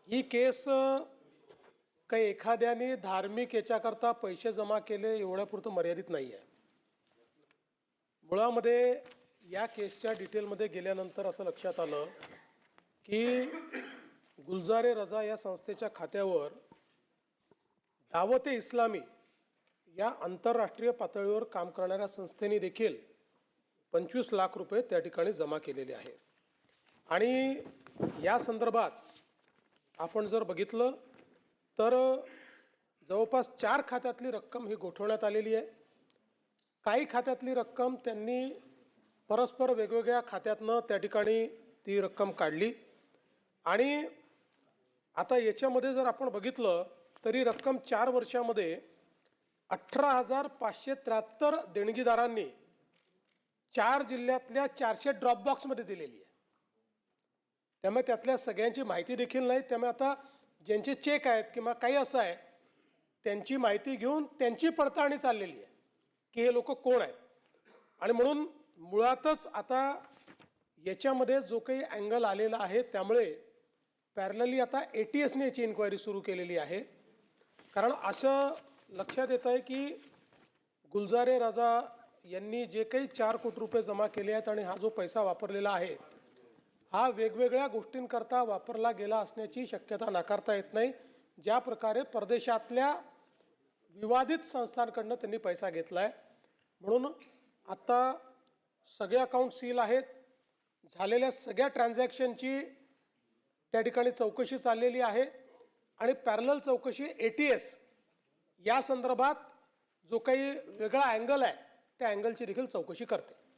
ही केस काही एखाद्याने धार्मिक याच्याकरता पैसे जमा केले एवढ्यापुरतं मर्यादित नाही आहे. मुळामध्ये या केसच्या डिटेलमध्ये गेल्यानंतर असं लक्षात आलं की गुलजारे रजा या संस्थेच्या खात्यावर दावते इस्लामी या आंतरराष्ट्रीय पातळीवर काम करणाऱ्या संस्थेने देखील 25 लाख रुपये त्या ठिकाणी जमा केलेले आहे. आणि या संदर्भात आपण जर बघितलं तर जवळपास 4 खात्यातली रक्कम ही गोठवण्यात आलेली आहे. काही खात्यातली रक्कम त्यांनी परस्पर वेगवेगळ्या खात्यातनं त्या ठिकाणी ती रक्कम काढली. आणि आता याच्यामध्ये जर आपण बघितलं तरी रक्कम 4 वर्षामध्ये 18,573 देणगीदारांनी 4 जिल्ह्यातल्या 400 ड्रॉपबॉक्समध्ये दिलेली आहे. त्यामुळे त्यातल्या सगळ्यांची माहिती देखील नाही. त्यामुळे आता ज्यांचे चेक आहेत किंवा काही असं आहे त्यांची माहिती घेऊन त्यांची पडताळणी चाललेली आहे की हे लोक कोण आहेत. आणि म्हणून मुळातच आता याच्यामध्ये जो काही अँगल आलेला आहे त्यामुळे पॅरलली आता ATSने याची इन्क्वायरी सुरू केलेली आहे. कारण असं लक्षात येत आहे की गुलजारे रजा यांनी जे काही 4 कोटी रुपये जमा केले आहेत आणि हा जो पैसा वापरलेला आहे हा वेगवेगळ्या गोष्टींकरता वापरला गेला असण्याची शक्यता नाकारता येत नाही. ज्या प्रकारे परदेशातल्या विवादित संस्थांकडनं त्यांनी पैसा घेतला आहे. म्हणून आता सगळे अकाउंट सील आहेत. झालेल्या सगळ्या ट्रान्झॅक्शनची त्या ठिकाणी चौकशी चाललेली आहे आणि पॅरलल चौकशी ATS या संदर्भात जो काही वेगळा अँगल आहे त्या अँगलची देखील चौकशी करते.